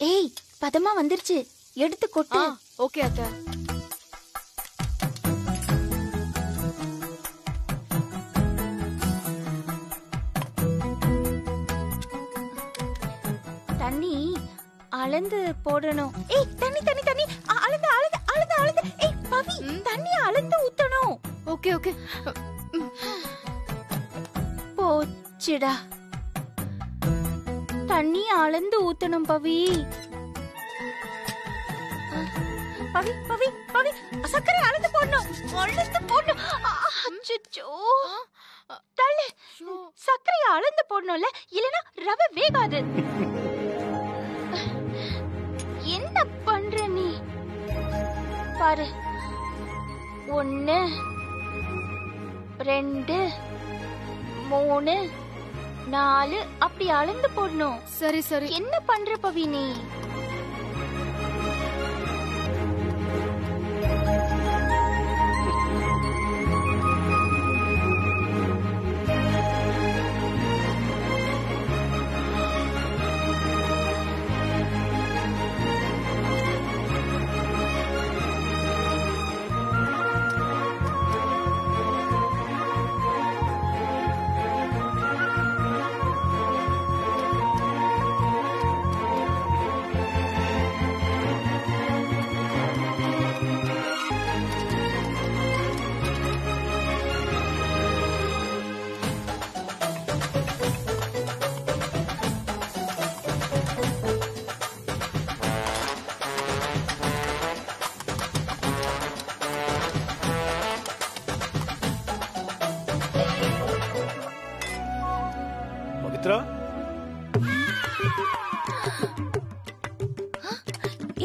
ஏய் பதமா வந்துருச்சு, எடுத்து கொட்டு. ஓகே அத்தை. தண்ணி அளந்து போடணும். ஏய் தண்ணி தண்ணி தண்ணி அளந்து அளந்து அளந்து அளந்து. ஏய் பவி, தண்ணி அளந்து ஊத்தணும். Okay okay. போச்சுடா, தண்ணி அளந்து ஊத்தணும் பவி. பவி பவி பவி, சக்கரை அளந்து போடணும், அளந்து போடணும். அச்சச்சோ, தள்ளு, சக்கரை அளந்து போடணும்ல, இல்லனா ரவை வேகாது. என்ன பண்ற நீ? பாரு, 1 2 3 4 அப்படி அளந்து போடணும். சரி சரி. என்ன பண்ற பவி நீ?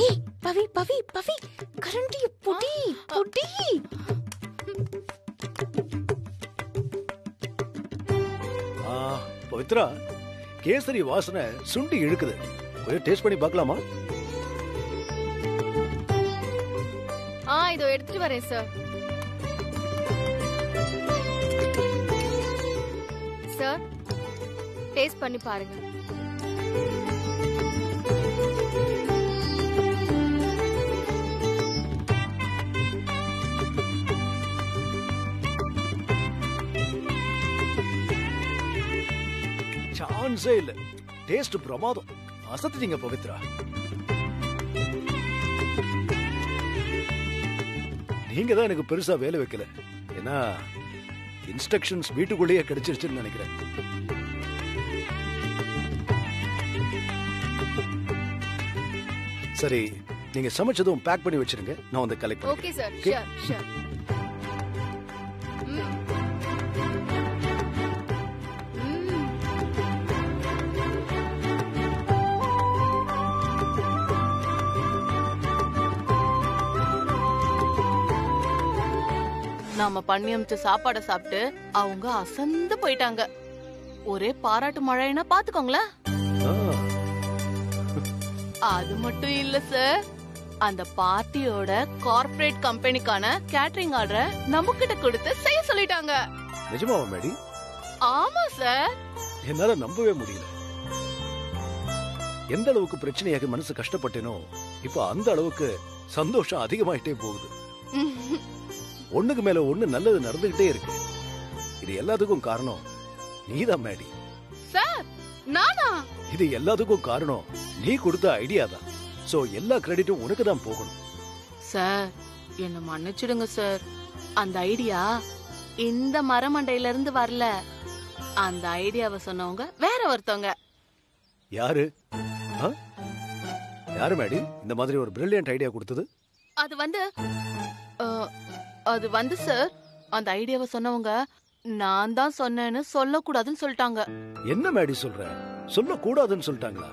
ஏய் பவி பவி பவி, கரண்டிய புடி புடி. பவித்ரா, கேசரி வாசனை சுண்டி இழுக்குது, கொஞ்சம் டேஸ்ட் பண்ணி பார்க்கலாமா? இதோ எடுத்துட்டு வரேன் சார். சார், டேஸ்ட் பண்ணி பாருங்க. சான்ஸே இல்ல, டேஸ்ட் பிரமாதம், அசத்துட்டீங்க பவித்ரா. நீங்க தான் எனக்கு பெருசா வேலை வைக்கல, ஏன்னா இன்ஸ்ட்ரக்ஷன்ஸ் வீட்டுக்குள்ளேயே கிடைச்சிருச்சுன்னு நினைக்கிறேன். சரி, நீங்க சமைச்சதும் பேக் பண்ணி வச்சிருங்க, நான் வந்து கலெக்ட் பண்ணுறேன். Okay sir, sure sure. நாம பண்ணி அமிச்ச சாப்பாட சாப்பிட்டு அவங்க அசந்து போயிட்டாங்க. ஒரே பாராட்டு மழைன்னா பாத்துக்கோங்களேன். அது மட்டும் இல்ல சார், அந்த பார்ட்டியோட கார்ப்பரேட் கம்பெனிக்கான கேட்டரிங் ஆர்டரை நம்ம கிட்ட கொடுத்து செய்ய சொல்லிட்டாங்க. நிஜமாவா மேடி? ஆமா சார். என்னால நம்பவே முடியல. எந்த அளவுக்கு பிரச்சனையாக மனசு கஷ்டப்பட்டேனோ, இப்ப அந்த அளவுக்கு சந்தோஷம் அதிகமாயிட்டே போகுது. ஒண்ணுக்கு மேல ஒண்ணு நல்லது நடந்துகிட்டே இருக்கு. இது எல்லாத்துக்கும் காரணம் நீதான் மேடி. சார், நானா? இது எல்லாத்துக்கும் காரணம் நீ கொடுத்த ஐடியா தான். சோ எல்லா கிரெடிட்டும் உனக்கு தான் போகணும். சார், என்ன மன்னிச்சிடுங்க சார். அந்த ஐடியா இந்த மரமண்டையில இருந்து வரல. அந்த ஐடியாவை சொன்னவங்க வேற ஒருத்தவங்க. யாரு? யாரு மேடி இந்த மாதிரி ஒரு பிரில்லியன்ட் ஐடியா கொடுத்தது? அது வந்து சார், அந்த ஐடியாவை சொன்னவங்க நான் தான் சொன்னேன்னு சொல்லக்கூடாதுன்னு சொல்லிட்டாங்க. என்ன மேடி சொல்ற? சொல்லக்கூடாதுன்னு சொல்லிட்டாங்களா?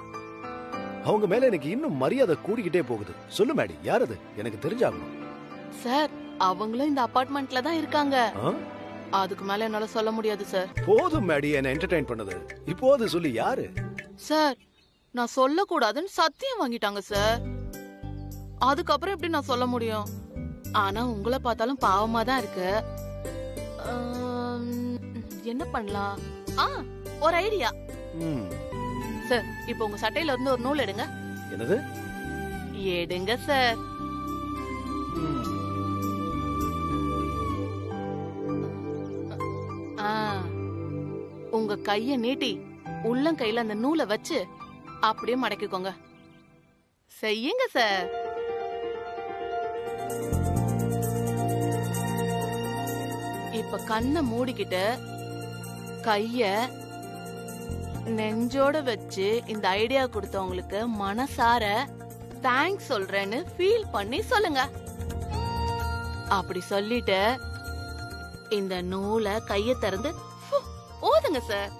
அவங்க மேல எனக்கு இன்னும் மரியாதை கூடிக்கிட்டே போகுது. சொல்லு மேடி, யார் அது? எனக்கு தெரிஞ்சாகணும். சார், அவங்களும் இந்த அபார்ட்மெண்ட்ல தான் இருக்காங்க. அதுக்கு மேல என்னால சொல்ல முடியாது சார். போதும் மேடி, என்ன என்டர்டெயின் பண்ணது. இப்போது சொல்லி யாரு? சார், நான் சொல்லக்கூடாதுன்னு சத்தியம் வாங்கிட்டாங்க சார். அதுக்கப்புறம் எப்படி நான் சொல்ல முடியும்? ஆனா உங்களை பார்த்தாலும் பாவமா தான் இருக்கு. என்ன பண்ணலாம்? ஒரு ஐடியா சார். இப்போ உங்க சட்டையில இருந்து ஒரு நூல் எடுங்க. என்னது? எடுங்க சார். உங்க கைய நீட்டி உள்ளங்கையில அந்த நூலை வச்சு அப்படியே மடக்கிக்கோங்க. செய்யுங்க சார். இப்ப கண்ணை மூடிக்கிட்டு கைய நெஞ்சோட வச்சு இந்த ஐடியா கொடுத்தவங்களுக்கு மனசார தேங்க்ஸ் சொல்றேன்னு ஃபீல் பண்ணி சொல்லுங்க. அப்படி சொல்லிட்டு இந்த நூலை கைய திறந்து ஓதுங்க சார்.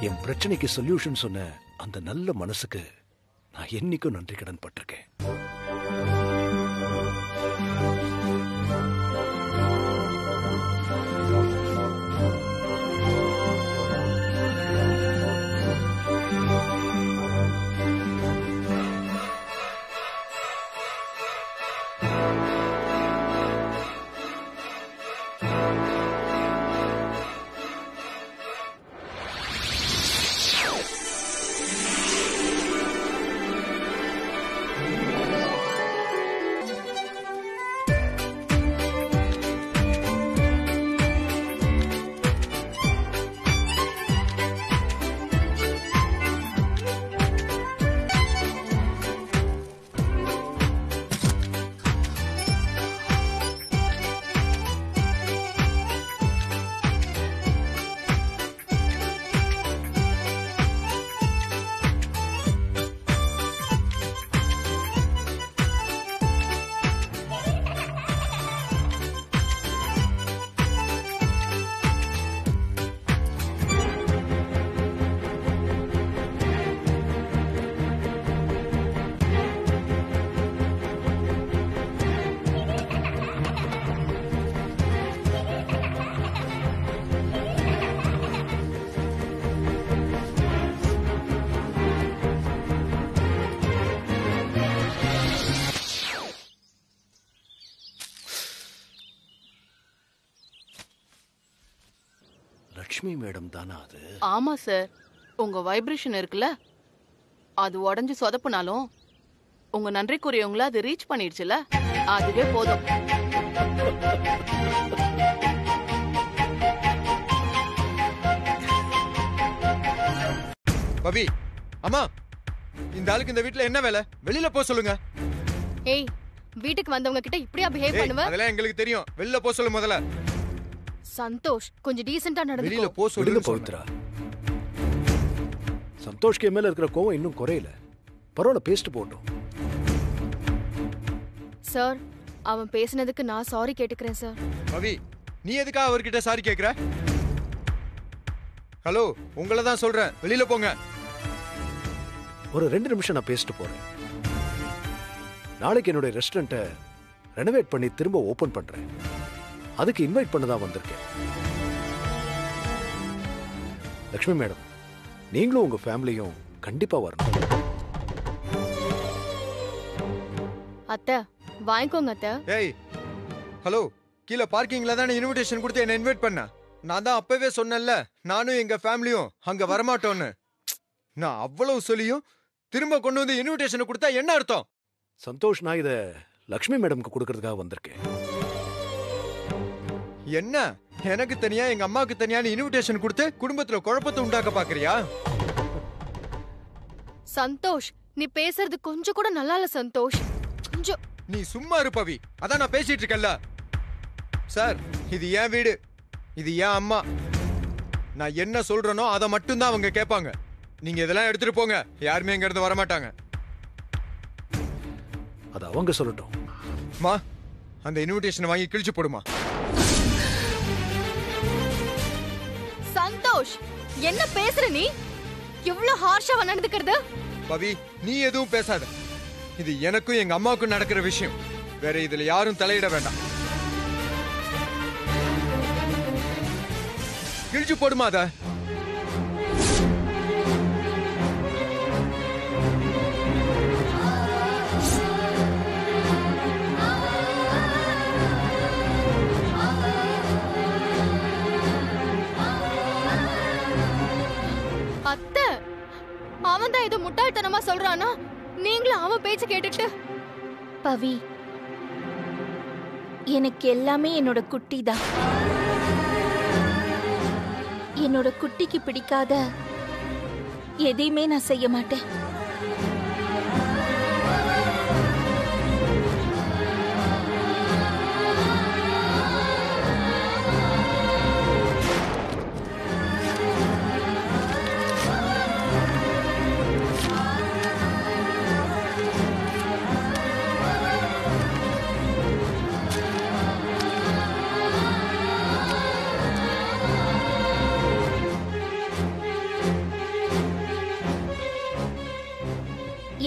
என் பிரச்சனைக்கு சொல்யூஷன் சொன்ன அந்த நல்ல மனசுக்கு நான் என்னைக்கும் நன்றி கடன் பட்டிருக்கேன். லட்சுமி மேடம் தானா அது? ஆமா சார். உங்க வைப்ரேஷன் இருக்குல்ல, அது உடஞ்சு சொதப்புனாலும் உங்க நன்றிக்குரியவங்கள அது ரீச் பண்ணிடுச்சுல, அதுவே போதும். பவி, அம்மா, இந்த ஆளுக்கு இந்த வீட்ல என்ன வேலை? வெளியில போ சொல்லுங்க. ஏய், வீட்டுக்கு வந்தவங்க கிட்ட இப்படியா பிஹேவ் பண்ணுவ? அதெல்லாம் எங்களுக்கு தெரியும். வெளியில போ சொல்லு முதல்ல. சந்தோஷ், கொஞ்சம் டீசென்ட்டா நடந்துக்கோ. வெளியில போ சொல்லுங்க பவித்ரா. சந்தோஷ்க்கு மேல இருக்கிற கோவம் இன்னும் குறையல. பரவாயில்ல, பேசிட்டு போட்டோம். சார், அவன் பேசினதுக்கு நான் சாரி கேட்டுக்கிறேன் சார். பவி, நீ எதுக்காக அவர்கிட்ட சாரி கேக்குற? ஹலோ, உங்களை தான் சொல்றேன், வெளியில போங்க. ஒரு 2 நிமிஷம் நான் பேசிட்டு போறேன். நாளைக்கு என்னோட ரெஸ்டாரண்ட்டை ரெனோவேட் பண்ணி திரும்ப ஓபன் பண்றேன். அதுக்கு இன்வைட் பண்ணதான் வந்திருக்கேன். லட்சுமி மேடம், நீங்களும் உங்க ஃபேமிலியும் கண்டிப்பா வரணும். அத்தை, வாங்கிக்கோங்க அத்தை. ஏய், ஹலோ, கீழே பார்க்கிங்ல தானே இன்விடேஷன் கொடுத்து என்ன இன்வைட் பண்ண. நான் தான் அப்பவே சொன்னேன்ல, நானும் எங்க ஃபேமிலியும் அங்க வரமாட்டோன்னு. நான் அவ்வளவு சொல்லியும் திரும்ப கொண்டு வந்து இன்விடேஷன் கொடுத்தா என்ன அர்த்தம்? சந்தோஷ், நான் இத லட்சுமி மேடம்க்கு கொடுக்கறதுக்காக வந்திருக்கேன். என்ன, எனக்கு தனியா எங்க அம்மாவுக்கு தனியான இன்விடேஷன் கொடுத்து குடும்பத்துல குழப்பத்தை உண்டாக்க பாக்குறியா? சந்தோஷ், நீ பேசுறது கொஞ்சம் கூட நல்லா இல்ல சந்தோஷ். கொஞ்சம் நீ சும்மா இரு பவி, அதான் நான் பேசிட்டு இருக்கேன்ல. சார், இது என் வீடு, இது என் அம்மா. நான் என்ன சொல்றேனோ அதை மட்டும்தான் அவங்க கேட்பாங்க. நீங்க இதெல்லாம் எடுத்துட்டு போங்க, யாருமே இங்க இருந்து வரமாட்டாங்க. அது அவங்க சொல்லட்டும். மா, அந்த இன்விடேஷன் வாங்கி கிழிச்சு போடுமா. சந்தோஷ், என்ன பேசுற நீ? எவ்வளவு ஹார்ஷா நடந்துக்கிறது? பவி, நீ எதுவும் பேசாத. இது எனக்கும் எங்க அம்மாவுக்கும் நடக்கிற விஷயம். வேற இதுல யாரும் தலையிட வேண்டாம். கிழிச்சு போடுமா அத. ஏதோ முட்டாள்தனமா சொல்றானா, நீங்களும் அவன் பேச்சு கேட்டுட்டு. பவி, எனக்கு எல்லாமே என்னோட குட்டி தான். என்னோட குட்டிக்கு பிடிக்காத எதையுமே நான் செய்ய மாட்டேன்.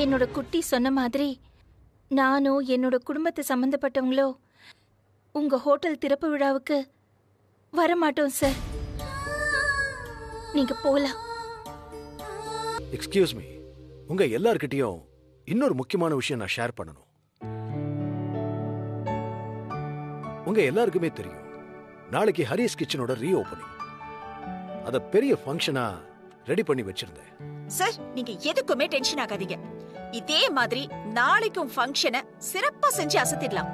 என்னோட குட்டி சொன்ன மாதிரி நானும் என்னோட குடும்பத்தை சம்பந்தப்பட்டவங்களோ உங்க ஹோட்டல் திறப்பு விழாவுக்கு வரமாட்டோம் சார். நீங்க போலாம். எக்ஸ்கியூஸ் மீ, உங்க எல்லார்கிட்டயும் இன்னொரு முக்கியமான விஷயம் நான் ஷேர் பண்ணணும். உங்க எல்லாருக்குமே தெரியும், நாளைக்கு ஹரிஸ் கிச்சனோட ரீஓபனிங். அத பெரிய ஃபங்க்ஷனா ரெடி பண்ணி வச்சிருந்தேன். சார், நீங்க எதுக்குமே டென்ஷன் ஆகாதீங்க. இதே மாதிரி நாளைக்கும் ஃபங்க்ஷனை சிறப்பா செஞ்சு அசத்திடலாம்.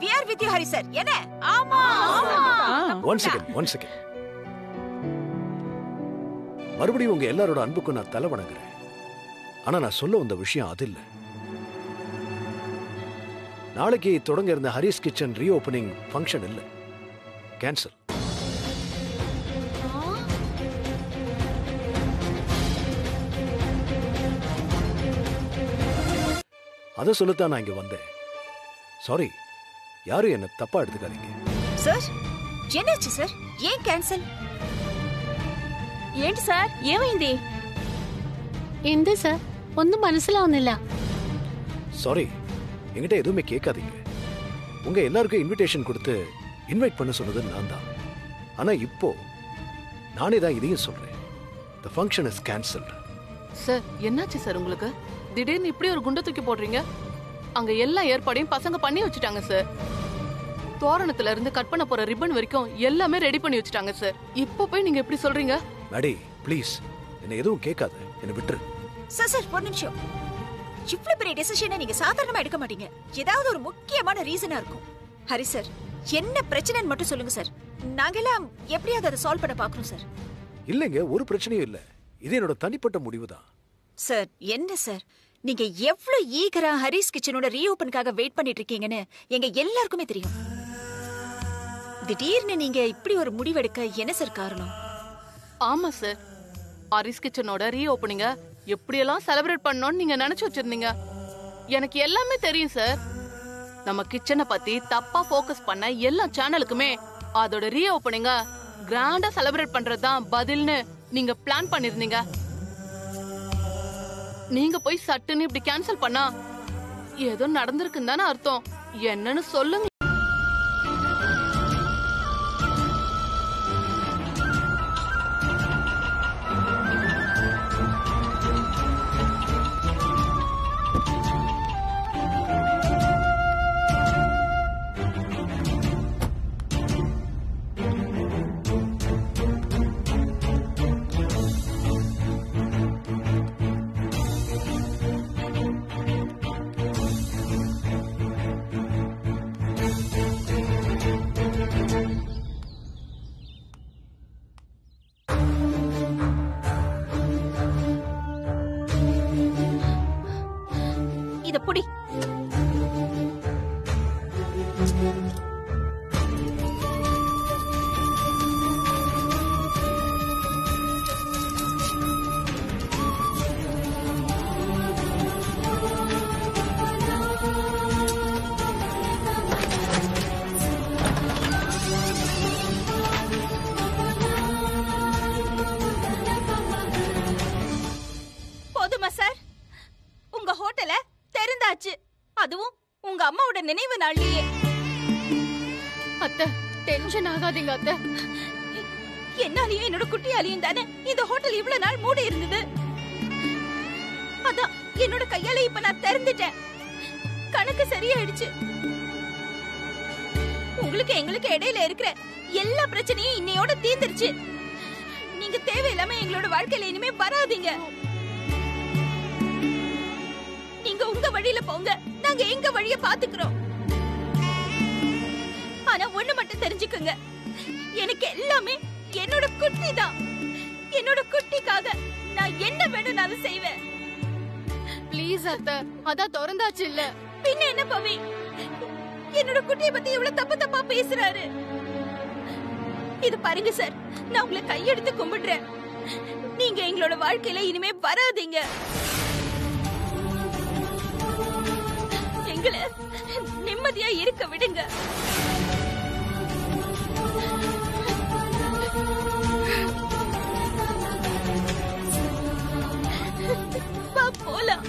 We are with you, Hari sir. என்ன? ஆமா. One second. மறுபடியும் உங்க எல்லாரோட அன்புக்கும் நான் தலை வணங்குறேன். ஆனா நான் சொல்ல வந்த விஷயம் அது இல்ல. நாளைக்கு தொடங்க இருந்த ஹரிஸ் கிச்சன் ரீஓபனிங் ஃபங்க்ஷன் இல்ல, கேன்சல். அத சொல்லத்தான் நான் இங்க வந்தேன். சாரி, யாரும் என்ன தப்பா எடுத்துக்காதீங்க. சார், என்னாச்சு சார்? ஏன் கேன்சல்? ఏంటి సార్, ఏమైంది? എന്ത് സാർ, ഒന്നും മനസ്സിലാവുന്നില്ല. சாரி, என்கிட்ட எதுவுமே கேட்காதீங்க. உங்க எல்லாருக்கும் இன்விடேஷன் கொடுத்து இன்வைட் பண்ண சொன்னது நான் தான். ஆனா இப்போ நானே தான் இதையும் சொல்றேன். The function is cancelled. Sir, என்னாச்சு சார் உங்களுக்கு? திடீர்னு இப்படி ஒரு குண்டை தூக்கி போடுறீங்க? அங்க எல்லா ஏற்பாடையும் பசங்க பண்ணி வச்சுட்டாங்க சார். தோரணத்துல இருந்து கட் பண்ண போற ரிப்பன் வரைக்கும் எல்லாமே ரெடி பண்ணி வச்சுட்டாங்க சார். இப்ப போய் நீங்க எப்படி சொல்றீங்க? மேடி, ப்ளீஸ் என்ன எதுவும் கேட்காத, என்ன விட்டுரு. சார், ஒரு நிமிஷம். இவ்வளவு பெரிய டெசிஷனை நீங்க சாதாரணமா எடுக்க மாட்டீங்க. ஏதாவது ஒரு முக்கியமான ரீசனா இருக்கும். ஹரி சார், என்ன பிரச்சனைன்னு மட்டும் சொல்லுங்க சார். நாங்கெல்லாம் எப்படியாவது அதை சால்வ் பண்ண பாக்குறோம் சார். இல்லைங்க, ஒரு பிரச்சனையும் இல்ல. இது என்னோட தனிப்பட்ட முடிவு தான். சார், என்ன சார், நீங்க எவ்வளவு ஈகரா ஹரிஸ் கிச்சனோட ரீஓபனுக்காக வெயிட் பண்ணிட்டு இருக்கீங்கன்னு எங்க எல்லாருக்குமே தெரியும். திடீர்னு நீங்க இப்படி ஒரு முடிவெடுக்க என்ன சார் காரணம்? ஆமா சார், ஹரிஸ் கிச்சனோட ரீஓபனிங்க எப்படியெல்லாம் செலிப்ரேட் பண்ணணும்னு நீங்க நினைச்சு வச்சிருந்தீங்க. எனக்கு எல்லாமே தெரியும் சார். நம்ம கிச்சனை பத்தி தப்பா ஃபோக்கஸ் பண்ண எல்லா சேனலுக்குமே அதோட ரீஓபனிங்க கிராண்டா செலிப்ரேட் பண்றதுதான் பதில்னு நீங்க பிளான் பண்ணிருந்தீங்க. நீங்க போய் சட்டுன்னு இப்படி கேன்சல் பண்ணா ஏதோ நடந்திருக்குன்னு தானே அர்த்தம். என்னன்னு சொல்லுங்க. இத புடி. போதுமா சார்? உங்க ஹோட்டல தெரிந்தாச்சு, அதுவும் உங்க அம்மாவோட நினைவு நாள்லயே. அத்தை, டென்ஷன் ஆகாதீங்க அத்தை. என்னாலையும் என்னோட குட்டியாலையும் தானே இந்த ஹோட்டல் இவ்வளவு நாள் மூடி இருந்தது. அதான் என்னோட கையால இப்ப நான் திறந்துட்டேன். கணக்கு சரியாயிடுச்சு. உங்களுக்கு எங்களுக்கு இடையில இருக்கிற எல்லா பிரச்சனையும் இன்னையோட தீர்ந்துருச்சு. நீங்க தேவையில்லாம எங்களோட வாழ்க்கையில இனிமே வராதீங்க. நீங்க உங்க வழியில போங்க, நாங்க எங்க வழிய பாத்துக்கிறோம். ஆனா ஒண்ணு மட்டும் தெரிஞ்சுக்குங்க, எனக்கு எல்லாமே என்னோட குட்டி தான். என்னோட குட்டிக்காக நான் என்ன வேணும்னாலும் செய்வேன். ப்ளீஸ் அத்தை, அதான் திறந்தாச்சு இல்ல. பின்ன என்ன பவி, என்னோட குட்டியை பத்தி இவ்வளவு தப்பு தப்பா பேசுறாரு. இது பாருங்க சார், நான் உங்களை கையெடுத்து கும்பிடுறேன். நீங்க எங்களோட வாழ்க்கையில இனிமே வராதீங்க. எங்களை நிம்மதியா இருக்க விடுங்க. போலாம்.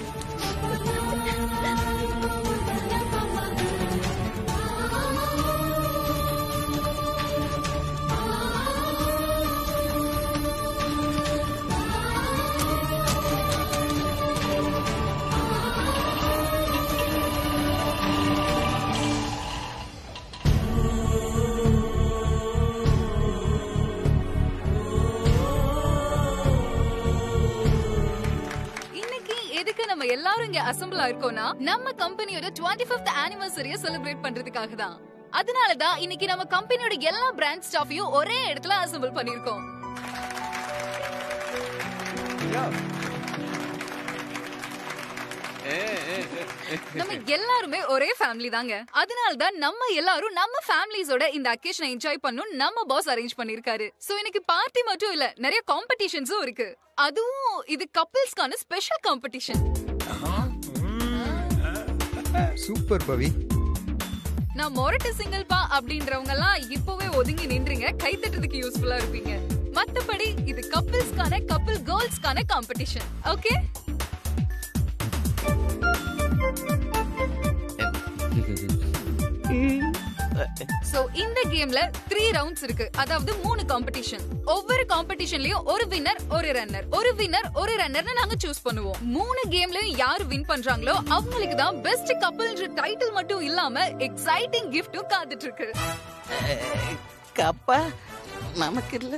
நம்ம எல்லாரும் இங்க அசெம்பிள் ஆயிருக்கோம்னா நம்ம கம்பெனியோட 25th ஆனிவர்சரியை செலிப்ரேட் பண்றதுக்காக தான். அதனால தான் இன்னைக்கு நம்ம கம்பெனியோட எல்லா பிராண்ட் ஸ்டாஃபையும் ஒரே இடத்துல அசெம்பிள் பண்ணிருக்கோம். நம்ம எல்லாருமே ஒரே ஃபேமிலி தாங்க. அதனால தான் நம்ம எல்லாரும் நம்ம ஃபேமிலிஸோட இந்த அக்கேஷனை என்ஜாய் பண்ணனும் நம்ம பாஸ் அரேஞ்ச் பண்ணிருக்காரு. சோ இன்னைக்கு பார்ட்டி மட்டும் இல்ல, நிறைய காம்படிஷன்ஸும் இருக்கு. அதுவும் இது கப்பிள்ஸ்க்கான ஸ்பெஷல் காம்படிஷன். சூப்பர் பவி. நான் மொரட்டு சிங்கிள் பா அப்படின்றவங்க எல்லாம் இப்பவே ஒதுங்கி நின்றுங்க, கை தட்டுறதுக்கு யூஸ்ஃபுல்லா இருப்பீங்க. மத்தபடி இது கப்பிள்ஸ்க்கான கப்பிள் கேர்ள்ஸ்க்கான காம்படிஷன். ஓகே? சோ இந்த கேம்ல 3 ரவுண்ட்ஸ் இருக்கு. அதாவது 3 காம்படிஷன். ஒவ்வொரு காம்படிஷன்லயும் ஒரு வின்னர் ஒரு ரன்னர், ஒரு வின்னர் ஒரு ரன்னர்னு நாங்க சூஸ் பண்ணுவோம். 3 கேம்லயும் யாரு வின் பண்றாங்களோ அவங்களுக்கு தான் பெஸ்ட் கப்பிள்ன்ற டைட்டில் மட்டும் இல்லாம எக்ஸைட்டிங் கிஃப்டும் காத்துட்டு இருக்கு. கப்பா நமக்கு இல்ல.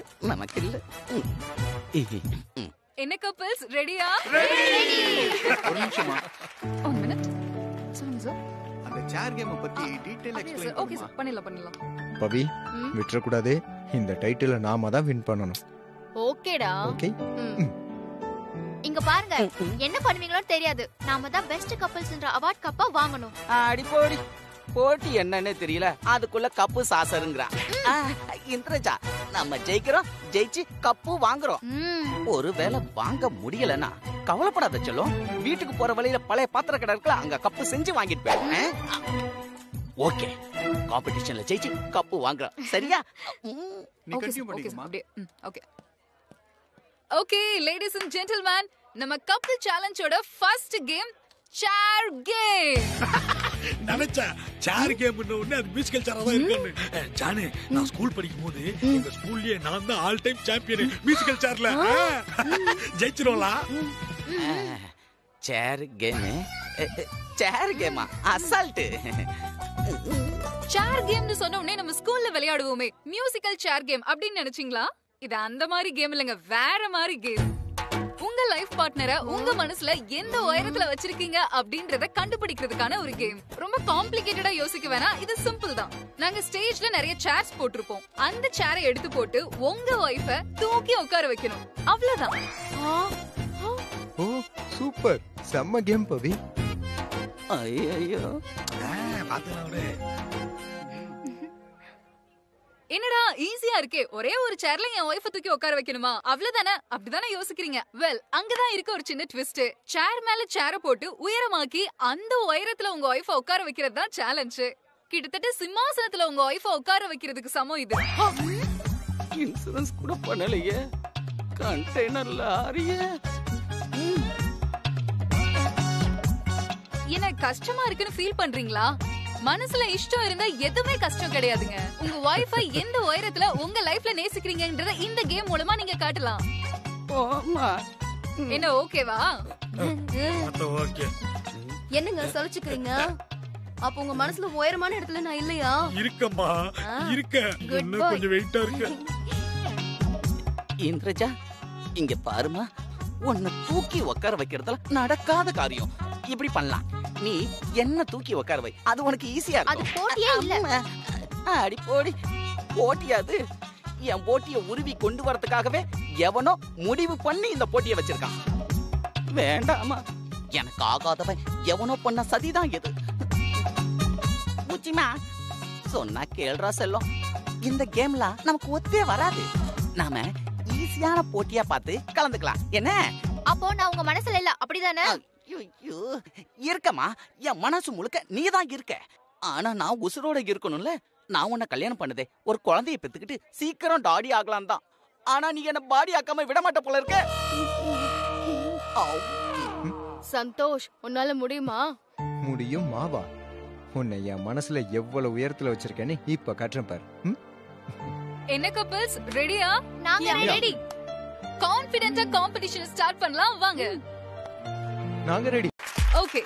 என்ன கப்பிள்ஸ் ரெடியா? ஒரு நிமிஷமா. 1 மினிட். சொல்லுங்க சார். அந்த சேர் கேம் பத்தி டீடைல் எக்ஸ்பிளைன் பண்ணுங்க. ஓகே சார், பண்ணிடலாம். பவி, விட்டுற கூடாது. இந்த டைட்டில நாம தான் வின் பண்ணனும். ஓகேடா. ஓகே. இங்க பாருங்க, என்ன பண்ணுவீங்களோ தெரியாது. நாம தான் பெஸ்ட் கப்பிள்ஸ்ன்ற அவார்ட் கப்பா வாங்கணும். அடி போடி. போட்டி என்னன்னே தெரியல, அதுக்குள்ள கப்பு சாசருங்கறா. இந்திரஜா, நம்ம ஜெயிக்கிறோம், ஜெயிச்சு கப்பு வாங்குறோம். ஒருவேளை வாங்க முடியலனா கவலைப்படாத செல்லும். வீட்டுக்கு போற வழியில பழைய பாத்திர கடை இருக்குல, அங்க கப்பு செஞ்சு வாங்கிட்டு போயிடுறேன். ஓகே, காம்படிஷன்ல ஜெயிச்சு கப்பு வாங்குறோம். சரியா? நீ கண்டினியூ பண்ணிக்கமா. Okay. Okay ladies and gentlemen, நம்ம கப்பிள் சேலஞ்சோட ஃபர்ஸ்ட் கேம் சேர் கேம். நினைச்சா சேர் கேம்னு ஒண்ணே அது மியூசிக்கல் சேரா தான் இருக்குன்னு. ஜானே, நான் ஸ்கூல் படிக்கும் போது எங்க ஸ்கூல்லயே நான் தான் ஆல் டைம் சாம்பியன் மியூசிக்கல் சேர்ல. ஜெயிச்சிரோலா? சேர் கேமா? அசால்ட். சேர் கேம்னு சொன்ன உடனே நம்ம ஸ்கூல்ல விளையாடுவோமே மியூசிக்கல் சேர் கேம் அப்படின்னு நினைச்சீங்களா? இது அந்த மாதிரி கேம் இல்லங்க, வேற மாதிரி கேம். உங்க லைஃப் பார்ட்னரை உங்க மனசுல எந்த உயரத்துல வச்சிருக்கீங்க அப்படின்றத கண்டுபிடிக்கிறதுக்கான ஒரு கேம். ரொம்ப காம்ப்ளிகேட்டடா யோசிக்க வேணாம், இது சிம்பிள் தான். நாங்க ஸ்டேஜ்ல நிறைய சேர்ஸ் போட்டிருப்போம். அந்த சேரை எடுத்து போட்டு உங்க வைஃப தூக்கி உட்கார வைக்கணும். அவ்வளவுதான். ஓ சூப்பர், செம்ம கேம் பவி. ஐயோ, பாத்துறானே. என்னடா ஈஸியா இருக்கே, ஒரே ஒரு சேர்ல என் வைஃப தூக்கி உட்கார வைக்கணுமா? அவ்வளவுதானே? அப்படிதானே யோசிக்கிறீங்க? வெல், அங்கதான் இருக்க ஒரு சின்ன ட்விஸ்ட். சேர் மேல சேர போட்டு உயரமாக்கி அந்த உயரத்துல உங்க வைஃப உட்கார வைக்கிறது தான் சேலஞ்ச். கிட்டத்தட்ட சிம்மாசனத்துல உங்க வைஃப உட்கார வைக்கிறதுக்கு சமம் இது. இன்சூரன்ஸ் கூட பண்ணலையே, கண்டெய்னர் லாரியே. என்ன கஷ்டமா இருக்குன்னு ஃபீல் பண்றீங்களா? மனசுல இஷ்டம் இருந்தா எதுவுமே கஷ்டம் கிடையாதுங்க. உங்க வைஃப எந்த உயரத்துல உங்க லைஃப்ல நேசிக்கிறீங்கன்றத இந்த கேம் மூலமா நீங்க காட்டலாம். என்ன ஓகேவா? ஓகே. என்னங்க சலிச்சுக்கிறீங்க? அப்ப உங்க மனசுல உயரமான இடத்துல நான் இல்லையா? இருக்கம்மா, இருக்க. இன்னும் கொஞ்சம் வெயிட்டா இருக்கு. இந்திரஜா, இங்க பாருமா, உன்னை தூக்கி உட்கார வைக்கிறதுல நடக்காத காரியம். இப்படி பண்ணலாம். நீ என்ன தூக்கி உட்கார வை, அது உனக்கு ஈஸியா அது இருக்கும். போட்டியே இல்ல. அடி போடி, போட்டியாது. என் போட்டியை உருவி கொண்டு வரதுக்காகவே எவனோ முடிவு பண்ணி இந்த போட்டியை வச்சிருக்கான். வேண்டாமா, எனக்கு ஆகாதவன் எவனோ பண்ண சதிதான் எது. உச்சிமா சொன்னா கேள்றா செல்லம், இந்த கேம்ல நமக்கு ஒத்தே வராது. நாம ஈஸியான போட்டியா பார்த்து கலந்துக்கலாம் என்ன? அப்போ நான் உங்க மனசுல இல்ல, அப்படிதானே? ஐயோ, இருக்கமா, என் மனசு முழுக்க நீதான் இருக்க. ஆனா நான் உசுரோட இருக்கணும்ல. நான் உன்னை கல்யாணம் பண்ணதே ஒரு குழந்தைய பெத்துக்கிட்டு சீக்கிரம் டாடி ஆகலாம் தான். ஆனா நீ என்ன பாடி ஆக்காம விட மாட்ட போல இருக்க. சந்தோஷ், உன்னால முடியுமா? முடியும் மாவா. உன்னை என் மனசுல எவ்வளவு உயரத்துல வச்சிருக்கேன்னு இப்ப கட்டுறேன் பாரு. என்ன கப்பல்ஸ், ரெடியா? நாங்க ரெடி. கான்ஃபிடென்ட்டா காம்படிஷன் ஸ்டார்ட் பண்ணலாம் வாங்க. நாங்க ரெடி. ஓகே,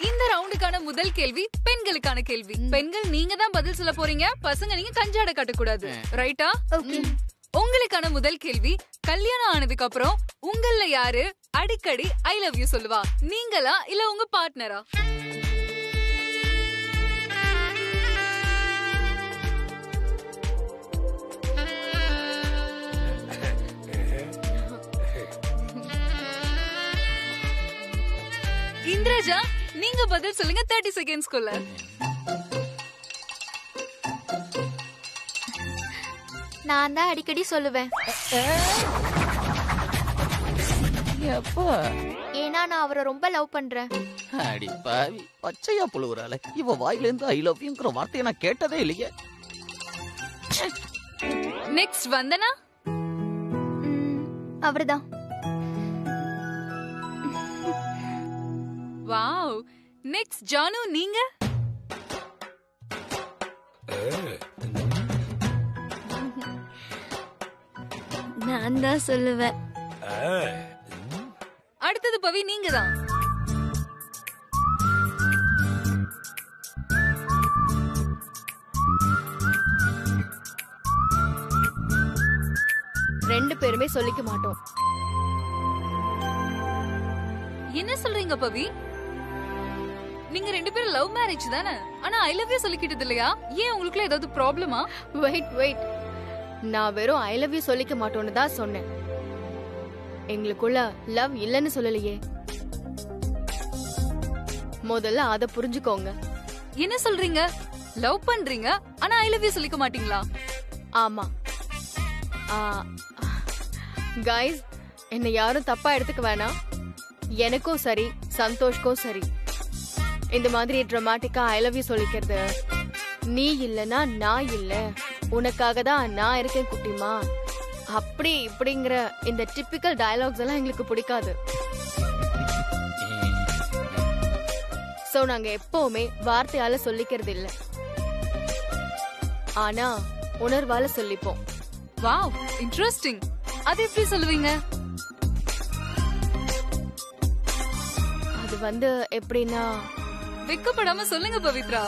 இந்த ரவுண்டுக்கான முதல் கேள்வி பெண்களுக்கான கேள்வி. பெண்கள் நீங்க தான் பதில் சொல்ல போறீங்க, பசங்க நீங்க கஞ்சாட காட்ட கூடாது. ரைட்டா? ஓகே. உங்களுக்கான முதல் கேள்வி, கல்யாணம் ஆனதுக்கு அப்புறம் உங்கள யாரு அடிக்கடி ஐ லவ் யூ சொல்லுவா? நீங்களா இல்ல உங்க பார்ட்னரா? இந்திரஜா, நீங்க பதில் சொல்லுங்க 30 செகண்ட்ஸ்க்குள்ள. நான் தான் அடிக்கடி சொல்லுவேன். ஏன்னா நான் அவரை ரொம்ப லவ் பண்றேன். அடி பாவி, பச்சையா புழுவுறாளே. இவ வாயில இருந்து ஐ லவ் யூங்கிற வார்த்தையை நான் கேட்டதே இல்லையே. நெக்ஸ்ட் வந்தனா. அவர்தான். வாவ். நெக்ஸ்ட் ஜானு, நீங்க? நான் தான் சொல்லுவேன். அடுத்தது பவி, நீங்க தான். ரெண்டு பேருமே சொல்லிக்க மாட்டோம். என்ன சொல்றீங்க பவி? நீங்க ரெண்டு பேரும் லவ் மேரேஜ் தானே? ஆனா ஐ லவ் யூ சொல்லிக்கிட்டது இல்லையா? ஏன் உங்களுக்குள்ள ஏதாவது ப்ராப்ளமா? வெயிட், நான் வெறும் ஐ லவ் யூ சொல்லிக்க மாட்டோம்னு தான் சொன்னேன். எங்களுக்குள்ள லவ் இல்லன்னு சொல்லலையே. முதல்ல அத புரிஞ்சுக்கோங்க. என்ன சொல்றீங்க? லவ் பண்றீங்க ஆனா ஐ லவ் யூ சொல்லிக்க மாட்டீங்களா? ஆமா. கைஸ், என்ன யாரும் தப்பா எடுத்துக்க வேணாம். எனக்கும் சரி, சந்தோஷ்க்கும் சரி, இந்த மாதிரி டிராமாட்டிக்கா ஐ லவ் யூ சொல்லிக்கிறது, நீ இல்லனா நான் இல்ல, உனக்காக தான் நான் இருக்கேன் குட்டிமா, அப்படி இப்படிங்கிற இந்த டிப்பிக்கல் டயலாக்ஸ் எல்லாம் எங்களுக்கு பிடிக்காது. சோ நாங்க எப்பவுமே வார்த்தையால சொல்லிக்கிறது இல்ல, ஆனா உணர்வால சொல்லிப்போம். Wow, interesting. அது எப்படி சொல்லுவீங்க? அது வந்து எப்படின்னா, வெக்கப்படாம சொல்லுங்க பவித்ரா.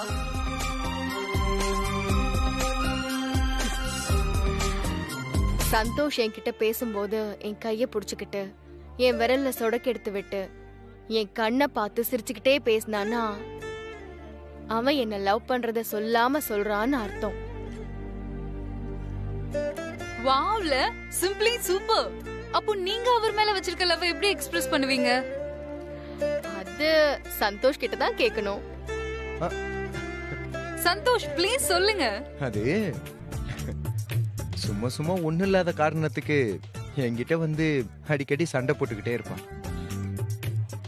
சந்தோஷ் என்கிட்ட பேசும்போது என் கைய புடிச்சுக்கிட்டு என் விரல்ல சொடக்கு எடுத்து விட்டு என் கண்ணை பார்த்து சிரிச்சுக்கிட்டே பேசினான்னா அவன் என்ன லவ் பண்றத சொல்லாம சொல்றான்னு அர்த்தம். வாவ்ல, சிம்பிளி சூப்பர். அப்போ நீங்க அவர் மேல வச்சிருக்க லவ் எப்படி எக்ஸ்பிரஸ் பண்ணுவீங்க? அது சந்தோஷ் கிட்ட தான் கேட்கணும். சந்தோஷ், ப்ளீஸ் சொல்லுங்க. அது சும்மா சும்மா ஒண்ணு இல்லாத காரணத்துக்கு என்கிட்ட வந்து அடிக்கடி சண்டை போட்டுக்கிட்டே இருப்பான்.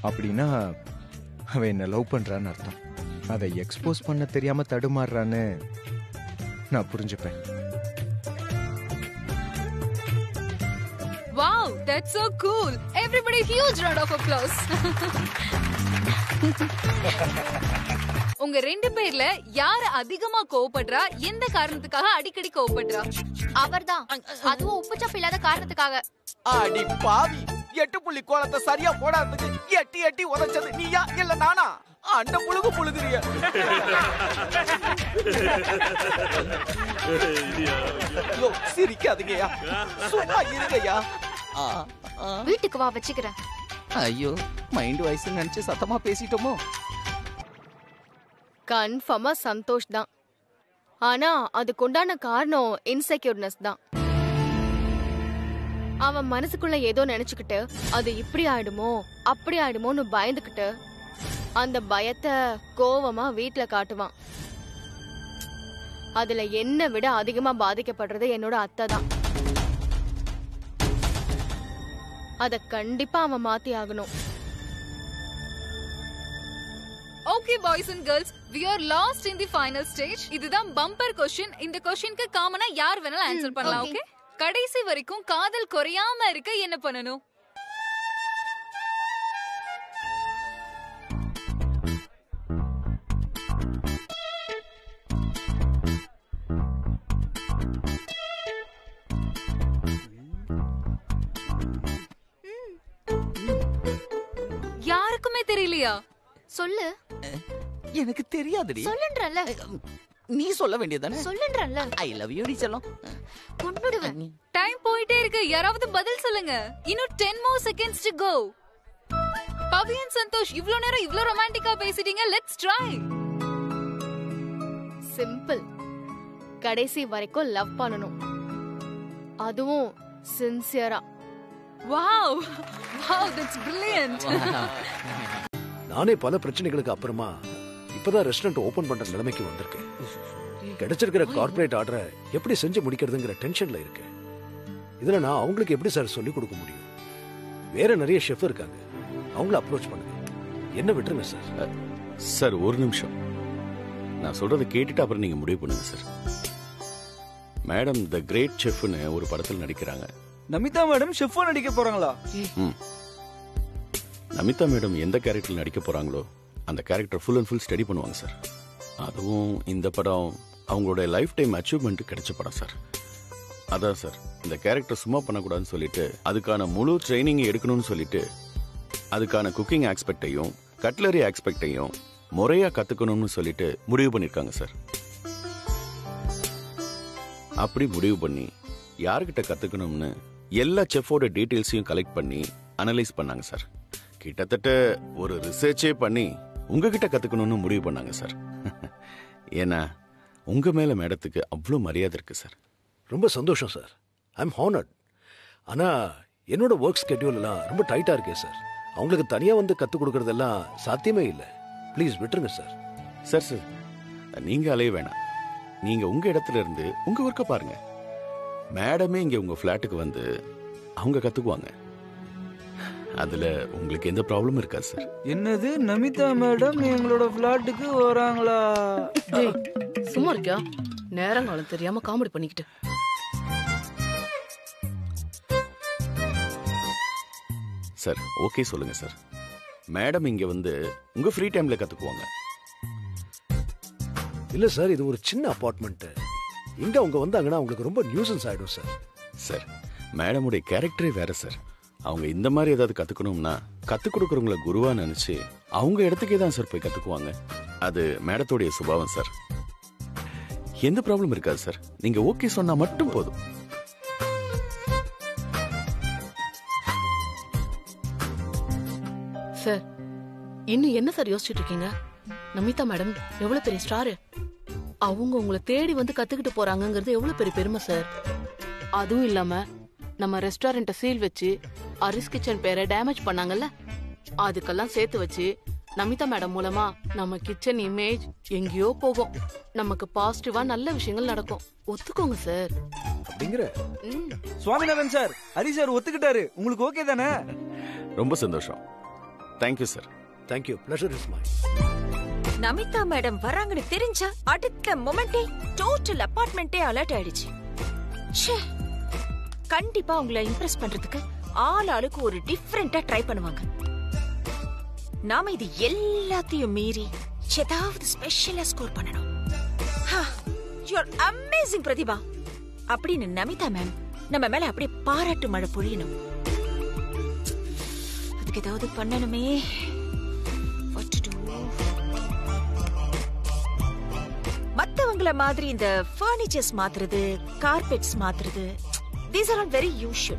அப்படின்னா அவன் என்ன லவ் பண்றான்னு அர்த்தம். அதை எக்ஸ்போஸ் பண்ண தெரியாம தடுமாறுறான்னு நான் புரிஞ்சுப்பேன். Wow, that's so cool. Everybody, huge round of applause. உங்க ரெண்டு பேர்ல யாரு அதிகமா கோவப்படுறா? எந்த காரணத்துக்காக அடிக்கடி கோவப்படுறா? அவர்தான். அதுவும் உப்புச்சப்பு இல்லாத காரணத்துக்காக. அடி பாவி, 8 புள்ளி கோலத்தை சரியா போடாததுக்கு எட்டி எட்டி உதைச்சது நீயா இல்ல நானா? அண்ட புழுகு புழுகுறிய. சிரிக்காதீங்கயா, சும்மா இருங்கயா. வீட்டுக்கு வா, வச்சுக்கிறேன். ஐயோ, மைண்ட் வாய்ஸ் நினைச்சு சத்தமா பேசிட்டோமோ? கன்ஃபார்மா சந்தோஷ் தான். ஆனா அதுக்கு உண்டான காரணம் இன்செக்யூர்னஸ் தான். அவன் மனசுக்குள்ள ஏதோ நினைச்சுக்கிட்டு அது இப்படி ஆயிடுமோ அப்படி ஆயிடுமோன்னு பயந்துக்கிட்டு அந்த பயத்தை கோவமா வீட்டுல காட்டுவான். அதுல என்னை விட அதிகமா பாதிக்கப்படுறது என்னோட அத்தை தான். அத கண்டிப்பா அவன் மாத்தி ஆகணும். Okay boys and girls, we are lost in the final stage. இதுதான் பம்பர் क्वेश्चन. இந்த क्वेश्चनக்கு காமனா யார் வேணாலும் ஆன்சர் பண்ணலாம். ஓகே, கடைசி வரைக்கும் காதல் குறையாம இருக்க என்ன பண்ணணும்? யாருக்குமே தெரியலையா? சொல்லு. எனக்கு தெரியாதுடி. சொல்லுன்றல்ல. நீ சொல்ல வேண்டியதானே? சொல்லுன்றல்ல. ஐ லவ் யூ டி செல்லம். கொன்னுடுவேன். டைம் போயிட்டே இருக்கு. யாராவது பதில் சொல்லுங்க. இன்னும் 10 more seconds to go. Paviyan Santhosh, இவ்ளோ நேரம் இவ்ளோ ரொமான்டிக்கா பேசிட்டீங்க. Let's try. சிம்பிள். கடைசி வரைக்கும் லவ் பண்ணணும். அதுவும் சின்சியரா. Wow. Wow, that's brilliant. நானே பல பிரச்சனைகளுக்கு அப்புறமா இப்பதான் ரெஸ்டாரண்ட் ஓபன் பண்ற நிலைமைக்கு வந்திருக்கேன். கிடைச்சிருக்கிற கார்ப்பரேட் ஆர்டரை எப்படி செஞ்சு முடிக்கிறதுங்கிற டென்ஷன்ல இருக்கேன். இதுல நான் அவங்களுக்கு எப்படி சார் சொல்லி கொடுக்க முடியும்? வேற நிறைய ஷெஃப் இருக்காங்க, அவங்கள அப்ரோச் பண்ணுங்க. என்ன விட்டுருங்க சார். சார் ஒரு நிமிஷம், நான் சொல்றதை கேட்டுட்டு அப்புறம் நீங்க முடிவு பண்ணுங்க சார். மேடம் த கிரேட் ஷெஃப்னு ஒரு படத்தில் நடிக்கிறாங்க. நமிதா மேடம் ஷெஃபா நடிக்க போறாங்களா? நமிதா மேடம் எந்த கேரக்டர் நடிக்க போறாங்களோ அந்த character full and full study பண்ணுவாங்க சார். அதுவும் இந்த படம் அவங்களோட லைஃப் டைம் அச்சீவ்மெண்ட் கிடைச்ச படம் சார். அதான் சார் இந்த கேரக்டர் சும்மா பண்ணக்கூடாதுன்னு சொல்லிட்டு அதுக்கான முழு ட்ரைனிங் எடுக்கணும்னு சொல்லிட்டு அதுக்கான குக்கிங் ஆஸ்பெக்டையும் கட்லரி ஆஸ்பெக்டையும் முறையா கத்துக்கணும்னு சொல்லிட்டு முடிவு பண்ணிருக்காங்க சார். அப்படி முடிவு பண்ணி யாருக்கிட்ட கத்துக்கணும்னு எல்லா செஃபோட டீடைல்ஸையும் கலெக்ட் பண்ணி அனலைஸ் பண்ணாங்க சார். கிட்டத்தட்ட ஒரு ரிசர்ச்சே பண்ணி உங்ககிட்ட கத்துக்கணும்னு முடிவு பண்ணாங்க சார். ஏன்னா உங்க மேல மேடத்துக்கு அவ்வளோ மரியாதை இருக்கு சார். ரொம்ப சந்தோஷம் சார். I am honoured. ஆனா என்னோட ஒர்க் ஸ்கெட்யூல் எல்லாம் ரொம்ப டைட்டா இருக்கே சார். அவங்களுக்கு தனியா வந்து கத்துக் கொடுக்கறதெல்லாம் சாத்தியமே இல்லை. ப்ளீஸ் விட்டுருங்க சார். சார் சார் நீங்க அலைய வேணாம். நீங்க உங்க இடத்துல இருந்து உங்க ஒர்க்க பாருங்க. மேடமே இங்க உங்க பிளாட்டுக்கு வந்து அவங்க கத்துக்குவாங்க. அதுல உங்களுக்கு எந்த ப்ராப்ளமும் இருக்காது சார். என்னது நமிதா மேடம் எங்களோட பிளாட்டுக்கு வராங்களா? சும்மா இருக்கியா? நேரங்காலம் தெரியாம காமெடி பண்ணிக்கிட்டு. சார் ஓகே சொல்லுங்க சார். மேடம் இங்க வந்து உங்க ஃப்ரீ டைம்ல கத்துக்குவாங்க. இல்ல சார், இது ஒரு சின்ன அபார்ட்மெண்ட். இங்க அவங்க வந்தாங்கன்னா அவங்களுக்கு ரொம்ப நியூசன்ஸ் ஆயிடும் சார். சார் மேடமுடைய கேரக்டரே வேற சார். அவங்க இந்த மாதிரி ஏதாவது கத்துக்கணும்னா கத்துக் கொடுக்கறவங்கள குருவா நினைச்சு அவங்க இடத்துக்கே தான் சார் போய் கத்துக்குவாங்க. அது மேடத்தோடைய சுபாவம் சார். எந்த ப்ராப்ளம் இருக்காது சார். நீங்க ஓகே சொன்னா மட்டும் போதும். சார் இன்னும் என்ன சார் யோசிச்சுட்டு இருக்கீங்க? நமிதா மேடம் எவ்வளவு பெரிய ஸ்டாரு. அவங்க உங்களை தேடி வந்து கத்துக்கிட்டு போறாங்கிறது எவ்வளவு பெரிய பெருமை சார். அதுவும் இல்லாம நம்ம ரெஸ்டாரண்ட சீல் வச்சு அரிஸ் கிச்சன் பேரை டேமேஜ் பண்ணாங்கல்ல, அதுக்கெல்லாம் சேர்த்து வச்சு நமிதா மேடம் மூலமா நம்ம கிச்சன் இமேஜ் எங்கேயோ போகும். நமக்கு பாசிட்டிவா நல்ல விஷயங்கள் நடக்கும். ஒத்துக்கோங்க சார். அப்படிங்கிற சுவாமிநாதன் சார், ஹரி சார் ஒத்துக்கிட்டாரு. உங்களுக்கு ஓகே தானே? ரொம்ப சந்தோஷம். Thank you sir. Thank you. Pleasure is mine. Namitha madam வராங்கன்னு தெரிஞ்சா அடுத்த மொமெண்டே டோட்டல் அபார்ட்மெண்டே அலர்ட் ஆயிடுச்சு. கண்டிப்பா உங்களை இம்ப்ரெஸ் பண்றதுக்கு ஆளுக்கு ஒரு டிஃபரெண்டா ட்ரை பண்ணுவாங்க. நாம இது எல்லாத்தையும் மீறி ஏதாவது ஸ்பெஷலா ஸ்கோர் பண்ணணும். யூ ஆர் அமேசிங் பிரதிபா அப்படின்னு நமிதா மேம் நம்ம மேல அப்படியே பாராட்டு மழை பொழியணும். அதுக்கு ஏதாவது பண்ணணுமே. மத்தவங்கள மாதிரி இந்த ஃபர்னிச்சர்ஸ் மாத்துறது, கார்பெட்ஸ் மாத்துறது, these are all very usual.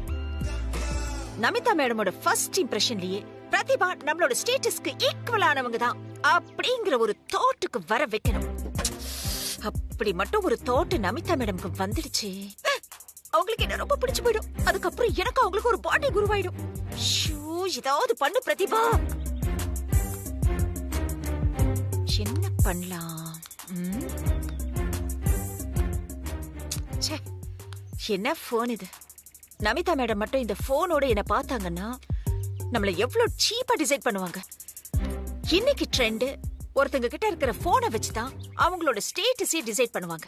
Namitha மேடமோட ஃபர்ஸ்ட் இம்ப்ரெஷன்லயே பிரதிபா நம்மளோட ஸ்டேட்டஸ்க்கு ஈக்குவலானவங்க தான் அப்படிங்கிற ஒரு தாட்டுக்கு வர வைக்கணும். அப்படி மட்டும் ஒரு தாட் நமிதா மேடம்க்கு வந்துடுச்சு, அவங்களுக்கு என்ன ரொம்ப பிடிச்சு போயிடும். அதுக்கப்புறம் எனக்கு அவங்களுக்கு ஒரு பாடி குருவாயிடும். ஏதாவது பண்ணு பிரதிபா. என்ன பண்ணலாம்? என்ன போன் இது? நமிதா மேடம் மட்டும் இந்த போனோட என்ன பார்த்தாங்கன்னா நம்மள எவ்வளவு சீப்பா டிசைட் பண்ணுவாங்க. இன்னைக்கு ட்ரெண்ட் ஒருத்தங்க கிட்ட இருக்கிற போனை வச்சுதான் அவங்களோட ஸ்டேட்டஸே டிசைட் பண்ணுவாங்க.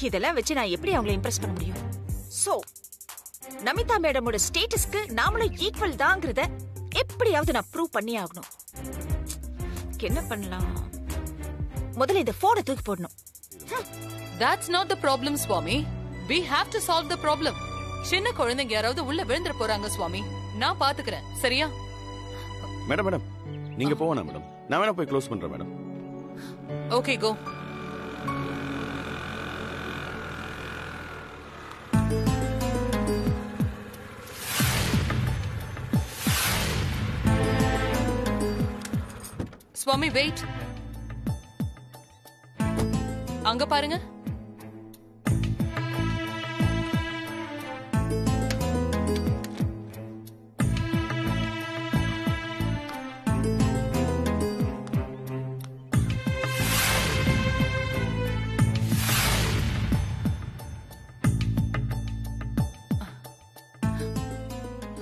இதெல்லாம் வச்சு நான் எப்படி அவங்களை இம்ப்ரெஸ் பண்ண முடியும்? சோ நமிதா மேடமோட ஸ்டேட்டஸ்க்கு நாமளும் ஈக்குவல் தாங்கிறத எப்படியாவது நான் ப்ரூவ் பண்ணி ஆகணும். என்ன பண்ணலாம்? முதல்ல இந்த போனை தூக்கி போடணும். That's not the problem, Swami. We have to solve the problem. சின்ன குழந்தைங்க யாராவது உள்ள விழுந்துற போறாங்க சுவாமி. நான் பாத்துக்கிறேன், சரியா? மேடம் மேடம் நீங்க போவனா மேடம்? நான் வேணா போய் க்ளோஸ் பண்றேன் மேடம். ஓகே, கோ. சுவாமி வெயிட். அங்க பாருங்க.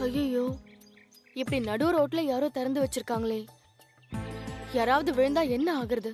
ஐயோ, இப்படி நடு ரோட்ல யாரோ திறந்து வச்சிருக்காங்களே, யாராவது விழுந்தா என்ன ஆகுறது?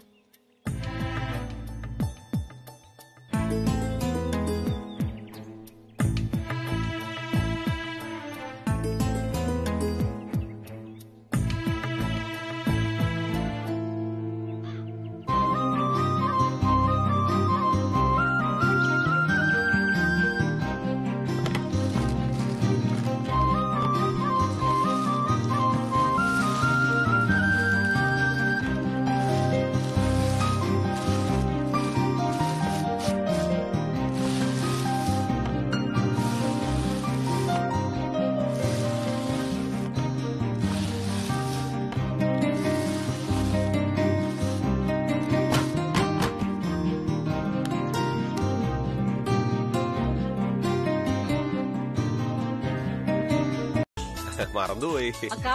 மறந்து போய். அக்கா,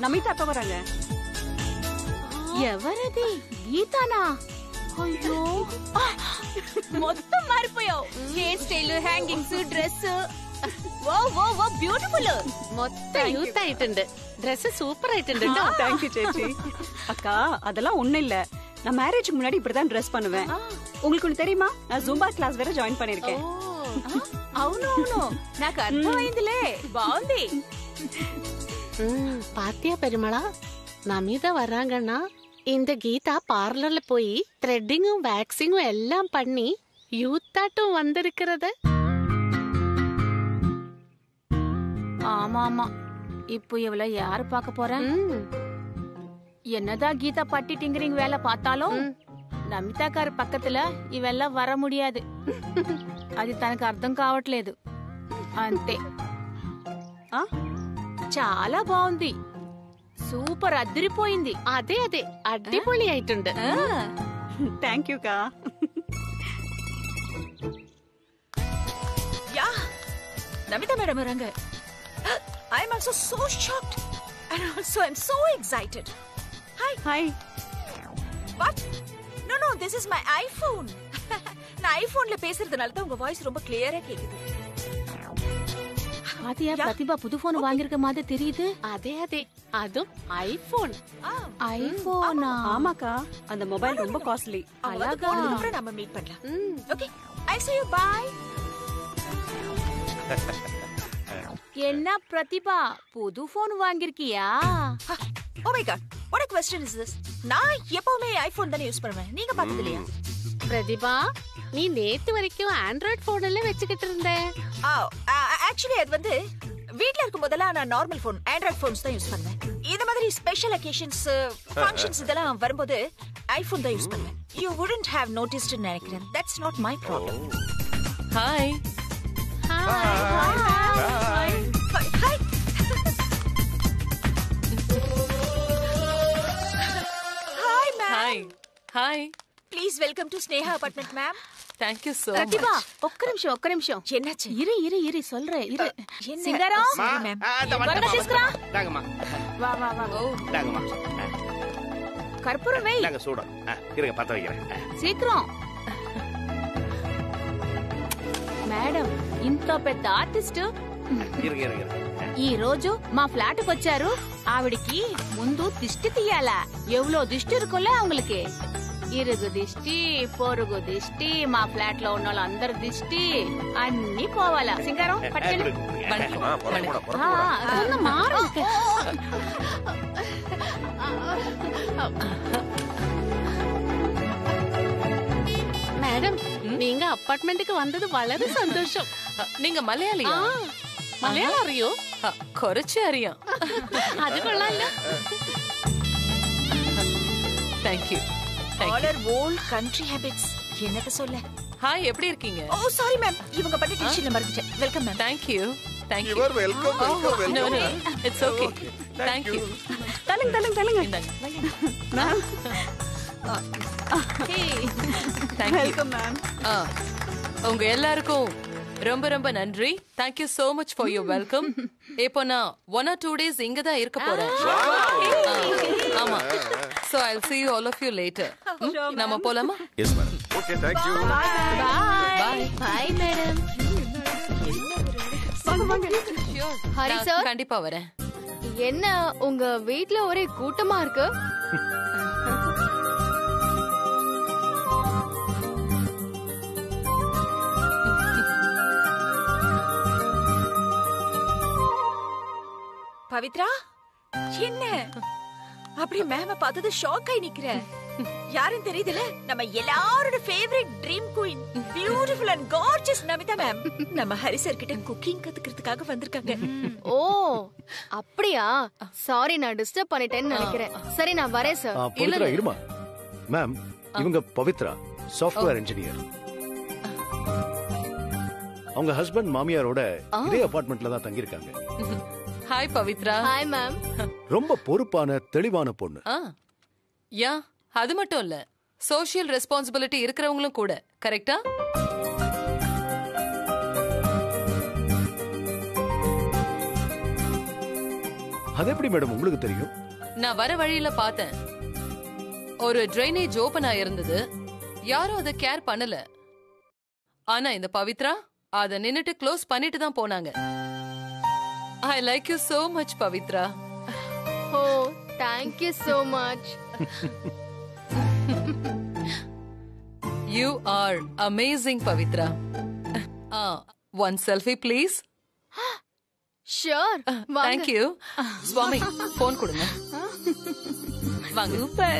நமிதா அக்கா வராங்க. எவரது? கீதானா? ஐயோ, மொத்தம் மாறி போயோ. Hair style, hangings, Dress. Wow wow wow beautiful. மொத்தம் யூத் ஆயிട്ടുണ്ട്. Dress சூப்பர் ஆயிട്ടുണ്ട്. Thank you சேச்சி. அக்கா, அதெல்லாம் ஒண்ணு இல்ல. நான் மேரேஜ்க்கு முன்னாடி இப்படிதான் Dress பண்ணுவேன். உங்களுக்கு ஒண்ணு தெரியுமா? நான் ஜும்பா கிளாஸ் வேற ஜாயின் பண்ணிருக்கேன். అవును నాకు అర్థమైందిలే. బాగుంది. பாத்தியா பெருமளா, நமிதா வர்றாங்கன்னா இந்த கீதா பார்லர்ல போய் த்ரெட்டிங்கும் வேக்சிங்கும் எல்லாம் பண்ணி யூத்தாட்டும் வந்திருக்கிறத. ஆமா ஆமா, இப்போ இவள யாரு பாக்க போறேன்? என்னதான் கீதா பட்டி டிங்கரிங் வேலை பார்த்தாலும் నమితాకారు పక్కతుల ఇవెల్లా వర ముడియాదు. అది తనకు అర్థం కావట్లేదు అంతే. చాలా బాగుంది, సూపర్ అదిరిపోయింది. అదే అదే అడ్డిపొళి అయిട്ടുണ്ട്. థ్యాంక్ యూ కా. యా నమితా మేడం వరంగ. I am also so shocked and also I'm so excited. Hi. Hi. What? No, this is my iPhone. நான் ஐபோன்ல பேசுறதுனால தான் உங்க வாய்ஸ் ரொம்ப கிளியரா கேக்குது. பாத்தியா, பிரதிபா புது போன் வாங்கிருக்க மாதிரி தெரியுது. அதே அதே, அதுவும் ஐபோன். ஐபோனா? ஆமாக்கா, அந்த மொபைல் ரொம்ப காஸ்ட்லி. அழகா அப்புறம் நம்ம மீட் பண்ணலாம். Okay, I see you, bye. என்ன பிரதிபா, புது phone வாங்கிருக்கியா? Oh my god, what a question is this? நான் எப்பவுமே ஐபோன் தானே யூஸ் பண்ணுவேன், நீங்க பார்த்தது இல்லையா? பிரதிபா, நீ நேத்து வரைக்கும் ஆண்ட்ராய்ட் போன்ல வச்சுக்கிட்டு இருந்த. ஆக்சுவலி அது வந்து வீட்ல இருக்கும் போதெல்லாம் நான் நார்மல் போன், ஆண்ட்ராய்ட் போன்ஸ் தான் யூஸ் பண்ணுவேன். இந்த மாதிரி ஸ்பெஷல் அகேஷன்ஸ், ஃபங்க்ஷன்ஸ் இதெல்லாம் வரும்போது ஐபோன் தான் யூஸ் பண்ணுவேன். You wouldn't have noticed ன்னு நினைக்கிறேன். That's not my problem. Hi. Hi. Hi. Hi. Hi. Please welcome to Sneha apartment ma'am. Thank you so Prathibha much. ఒక్క నిమిషం என்னாச்சு? இரு சொல்றேன் இரு. என்ன? சிங்காரம் மேம். வரங்க తీసుకురా. தாங்கம்மா. வா வா வா. தாங்கம்மா. கற்பூரம் வை. தாங்க சூடா. இருங்க பத்த வைக்கிறேன். సీక్రం మేడం ఇంత పెద్ద ఆర్టిస్ట్ இருங்க. ఈ రోజు మా ఫ్లాట్ కు వచ్చారు. ఆవిడికి ముందు దిష్టి తీయాలా? ఎవ్వలో దిష్టి இருக்குல்ல அவங்களுக்கு. ఇరుగు దిష్టి, పొరుగు దిష్టి, మా ఫ్లాట్ లో ఉన్న వాళ్ళందరి దిష్టి అన్ని పోవాలా. సింగారం పట్టుకెళ్ళు. மேடம் நீங்க அபார்ட்மெண்ட்டுக்கு வந்தது വളരെ சந்தோஷம். நீங்க மலையாளியா? மலையாளம் அறியோ? കുറച്ച് അറിയാം. அது கொள்ளல. Thank you. All our old country habits. என்னத சொல்ல? ஹாய், எப்படி இருக்கீங்க? ஓ சாரி மேம், இவங்க பண்ண டென்ஷன்ல மறந்துட்டேன். Welcome ma'am. Thank you. You are welcome. No. It's okay. Thank you. தள்ளுங்க. Ma'am. Hey. Thank you. Welcome ma'am. உங்க எல்லாருக்கும் ரொம்ப ரொம்ப நன்றி. Thank you so much for your welcome. இப்போ நான் 1 or 2 days இங்க தான் இருக்க போறேன். ஆமா. So I'll see you all of you later. நாம போலாமா? Yes madam. Okay, thank you. Bye. Bye madam. வாங்க. ஹரி சார் கண்டிப்பா வரேன். என்ன உங்க வீட்ல ஒரே கூட்டமா இருக்கு? பவித்ரா, என்ன அப்படி மேம பார்த்தது ஷாக் ஆயி நிக்கிறேன். யாரும் தெரியுதுல? நம்ம எல்லாரோட favourite dream queen, beautiful and gorgeous Namitha ma'am. நம்ம ஹரி சார் கிட்ட குக்கிங் கத்துக்கிறதுக்காக வந்திருக்காங்க. ஓ அப்படியா? சாரி, நான் டிஸ்டர்ப் பண்ணிட்டேன்னு நினைக்கிறேன். சரி, நான் வரேன் சார். பவித்ரா இருமா. மேம், இவங்க பவித்ரா, சாஃப்ட்வேர் இன்ஜினியர். அவங்க ஹஸ்பண்ட் மாமியாரோட இதே அபார்ட்மெண்ட்ல தான் தங்கி இருக்காங்க. ஹாய் பவித்ரா. Hi ma'am. ரொம்ப பொறுப்பான தெளிவான பொண்ணு. யா, அது மட்டும் இல்ல, சோஷியல் ரெஸ்பான்சிபிலிட்டி இருக்கிறவங்களும் கூட. கரெக்டா? அது எப்படி மேடம் உங்களுக்கு தெரியும்? நான் வர வழியில பார்த்தேன். ஒரு ட்ரைனேஜ் ஓபன் ஆயிருந்தது. யாரும் அதை கேர் பண்ணல. ஆனா இந்த பவித்ரா அதை நின்னுட்டு க்ளோஸ் பண்ணிட்டு தான் போனாங்க. I like you so much, Pavitra. Oh, thank you so much. You are amazing, Pavitra. One selfie, please. Sure. Thank you. Swami, phone கொடுங்க. வாங்க. Super.